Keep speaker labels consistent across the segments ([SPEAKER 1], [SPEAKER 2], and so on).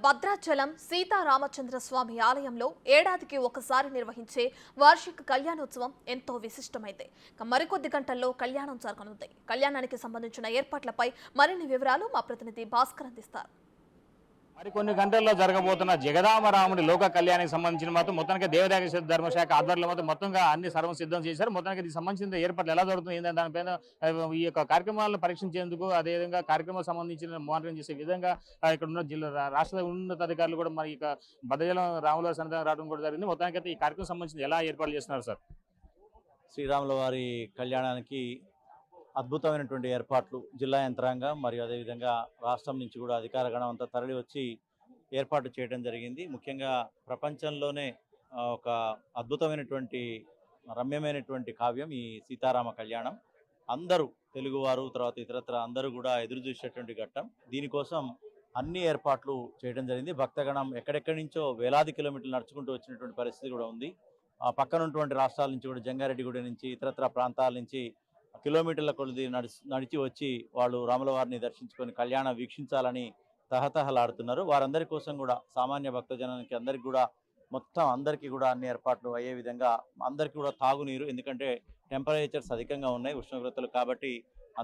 [SPEAKER 1] భద్రాచలం సీతారామచంద్ర స్వామి ఆలయంలో ఏడాదికి ఒకసారి నిర్వహించే వార్షిక కళ్యాణోత్సవం ఎంతో విశిష్టమైంది. మరికొద్ది గంటల్లో కళ్యాణం జరగనుంది. కళ్యాణానికి సంబంధించిన ఏర్పాట్లపై మరిన్ని వివరాలు మా ప్రతినిధి భాస్కర్ అందిస్తారు.
[SPEAKER 2] మరికొన్ని గంటల్లో జరగబోతున్న జగదామరాముడి లోక కళ్యాణానికి సంబంధించిన మొత్తానికి దేవాదాయ ధర్మశాఖ ఆధ్వర్యంలో మొత్తంగా అన్ని సర్వం సిద్ధం చేశారు. మొత్తానికి దీనికి సంబంధించిన ఏర్పాట్లు ఎలా జరుగుతుంది ఏంటంటే దానిపైన ఈ యొక్క కార్యక్రమాలను పరీక్షించేందుకు అదేవిధంగా కార్యక్రమాలకు సంబంధించిన మానిటరింగ్ చేసే విధంగా ఇక్కడ ఉన్న జిల్లా రాష్ట్ర ఉన్నతాధికారులు కూడా మరి ఇక భద్రాచలం రాముల సన్నిధానం రావడం కూడా జరిగింది. మొత్తానికి అయితే ఈ కార్యక్రమం సంబంధించి ఎలా ఏర్పాట్లు చేస్తున్నారు సార్?
[SPEAKER 3] శ్రీరాముల వారి కళ్యాణానికి అద్భుతమైనటువంటి ఏర్పాట్లు జిల్లా యంత్రాంగం మరియు అదేవిధంగా రాష్ట్రం నుంచి కూడా అధికార గణం అంతా తరలి వచ్చి ఏర్పాటు చేయడం జరిగింది. ముఖ్యంగా ప్రపంచంలోనే ఒక అద్భుతమైనటువంటి రమ్యమైనటువంటి కావ్యం ఈ సీతారామ కళ్యాణం. అందరూ తెలుగువారు తర్వాత ఇతరత్ర అందరూ కూడా ఎదురు చూసేటువంటి ఘట్టం. దీనికోసం అన్ని ఏర్పాట్లు చేయడం జరిగింది. భక్తగణం ఎక్కడెక్కడి నుంచో వేలాది కిలోమీటర్లు నడుచుకుంటూ వచ్చినటువంటి పరిస్థితి కూడా ఉంది. పక్కనున్నటువంటి రాష్ట్రాల నుంచి కూడా జంగారెడ్డిగూడ నుంచి ఇతరత్ర ప్రాంతాల నుంచి కిలోమీటర్ల కొద్ది నడిచి వచ్చి వాళ్ళు రాముల వారిని దర్శించుకొని కళ్యాణం వీక్షించాలని తహతహలాడుతున్నారు. వారందరి కోసం కూడా సామాన్య భక్తజనానికి అందరికీ కూడా మొత్తం అందరికీ కూడా అన్ని ఏర్పాట్లు అయ్యే విధంగా అందరికీ కూడా తాగునీరు, ఎందుకంటే టెంపరేచర్స్ అధికంగా ఉన్నాయి ఉష్ణోగ్రతలు, కాబట్టి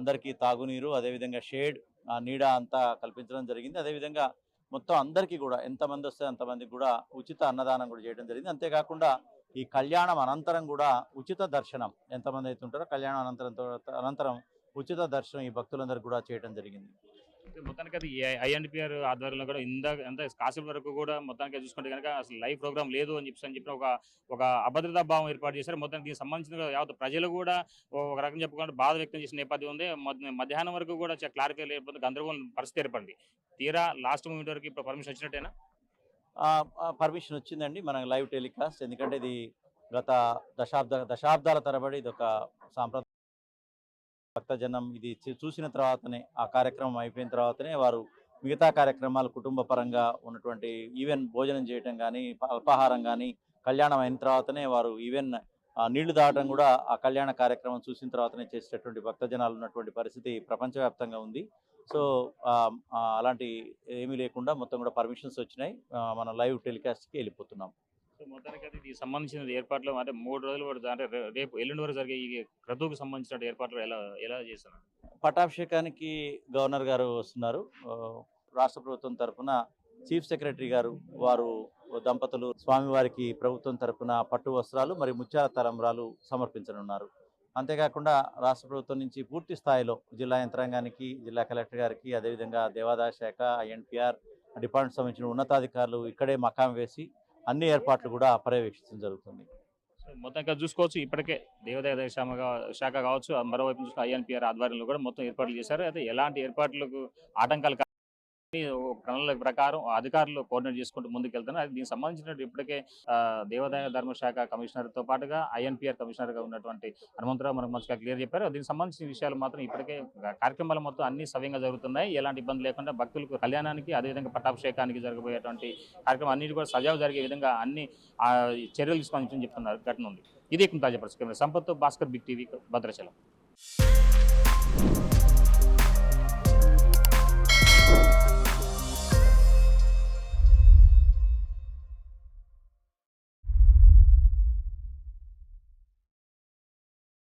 [SPEAKER 3] అందరికీ తాగునీరు అదేవిధంగా షేడ్ నీడ అంతా కల్పించడం జరిగింది. అదేవిధంగా మొత్తం అందరికీ కూడా ఎంతమంది వస్తే అంతమందికి కూడా ఉచిత అన్నదానం కూడా చేయడం జరిగింది. అంతేకాకుండా ఈ కళ్యాణం అనంతరం కూడా ఉచిత దర్శనం ఎంతమంది అయితే ఉంటారో కళ్యాణం అనంతరం ఉచిత దర్శనం ఈ భక్తులందరూ కూడా చేయడం జరిగింది.
[SPEAKER 2] మొత్తానికి అది ఐఎన్పిఆర్ ఆధ్వర్యంలో కూడా ఎంత కాసేపు వరకు కూడా మొత్తానికి చూసుకుంటే కనుక అసలు లైవ్ ప్రోగ్రామ్ లేదు అని చెప్పిన ఒక అభద్రతా భావం ఏర్పాటు చేశారు. మొత్తానికి దీనికి సంబంధించిన యావత్ ప్రజలు కూడా ఒక రకం చెప్పుకుంటే బాధ వ్యక్తం చేసిన నేపథ్యం ఉంది. మధ్యాహ్నం వరకు కూడా క్లారిటీ లేకపోతే గందరగోళం పరిస్థితి ఏర్పడింది. తీరా లాస్ట్ మూమెంట్ వరకు ఇప్పుడు పర్మిషన్ వచ్చినట్టేనా?
[SPEAKER 3] పర్మిషన్ వచ్చిందండి మన లైవ్ టెలికాస్ట్, ఎందుకంటే ఇది గత దశాబ్దాల తరబడి ఇది ఒక సాంప్రదాయ భక్తజనం ఇది చూసిన తర్వాతనే ఆ కార్యక్రమం అయిపోయిన తర్వాతనే వారు మిగతా కార్యక్రమాలు కుటుంబ పరంగా ఉన్నటువంటి ఈవెన్ భోజనం చేయటం కానీ అల్పాహారం కానీ కళ్యాణం అయిన తర్వాతనే వారు ఈవెన్ నీళ్లు దాటం కూడా ఆ కళ్యాణ కార్యక్రమం చూసిన తర్వాతనే చేసేటటువంటి భక్తజనాలు ఉన్నటువంటి పరిస్థితి ప్రపంచవ్యాప్తంగా ఉంది. సో అలాంటి ఏమీ లేకుండా మొత్తం కూడా పర్మిషన్స్ వచ్చినాయి. మనం లైవ్ టెలికాస్ట్కి వెళ్ళిపోతున్నాం.
[SPEAKER 2] సో మొత్తానికి అయితే దీనికి సంబంధించిన ఏర్పాట్లు అంటే 3 రోజులు కూడా అంటే రేపు ఎల్లుండి వరకు జరిగే ఈ క్రతువుకు సంబంధించిన ఏర్పాట్లు ఎలా చేస్తున్నారు?
[SPEAKER 3] పట్టాభిషేకానికి గవర్నర్ గారు వస్తున్నారు. రాష్ట్ర ప్రభుత్వం తరఫున చీఫ్ సెక్రటరీ గారు వారు దంపతులు స్వామివారికి ప్రభుత్వం తరఫున పట్టు వస్త్రాలు మరియు ముత్యాల తలంబ్రాలు సమర్పించనున్నారు. అంతేకాకుండా రాష్ట్ర ప్రభుత్వం నుంచి పూర్తి స్థాయిలో జిల్లా యంత్రాంగానికి, జిల్లా కలెక్టర్ గారికి, అదేవిధంగా దేవాదాయ శాఖ, ఐఎన్పిఆర్ డిపార్ట్మెంట్ సంబంధించిన ఉన్నతాధికారులు ఇక్కడే మకాం వేసి అన్ని ఏర్పాట్లు కూడా పర్యవేక్షించడం జరుగుతుంది.
[SPEAKER 2] మొత్తంగా చూసుకోవచ్చు, ఇప్పటికే దేవాదాయ శాఖ కావచ్చు, మరోవైపు చూసుకుని ఐఎన్పిఆర్ ఆధ్వర్యంలో కూడా మొత్తం ఏర్పాట్లు చేశారు. అయితే ఎలాంటి ఏర్పాట్లకు ఆటంకాలు ప్రణాళిక ప్రకారం అధికారులు కోఆర్డినేట్ చేసుకుంటూ ముందుకు వెళ్తున్నారు. దీనికి సంబంధించిన ఇప్పటికే దేవాదాయ ధర్మశాఖ కమిషనర్తో పాటుగా ఐఎన్పిఆర్ కమిషనర్గా ఉన్నటువంటి హనుమంతరావు మనకు మంచిగా క్లియర్ చెప్పారు. దీనికి సంబంధించిన విషయాలు మాత్రం ఇప్పటికే కార్యక్రమాలు మొత్తం అన్ని సవ్యంగా జరుగుతున్నాయి. ఎలాంటి ఇబ్బంది లేకుండా భక్తులకు కళ్యాణానికి అదేవిధంగా పట్టాభిషేకానికి జరగబోయేటువంటి కార్యక్రమం అన్నిటి కూడా సజావు జరిగే విధంగా అన్ని చర్యలు తీసుకోవాలని చెప్తున్నారు ఘటన ఉంది. ఇదే తాజా పరిస్థితి. Sampath, Bhaskar, big TV, Bhadrachalam.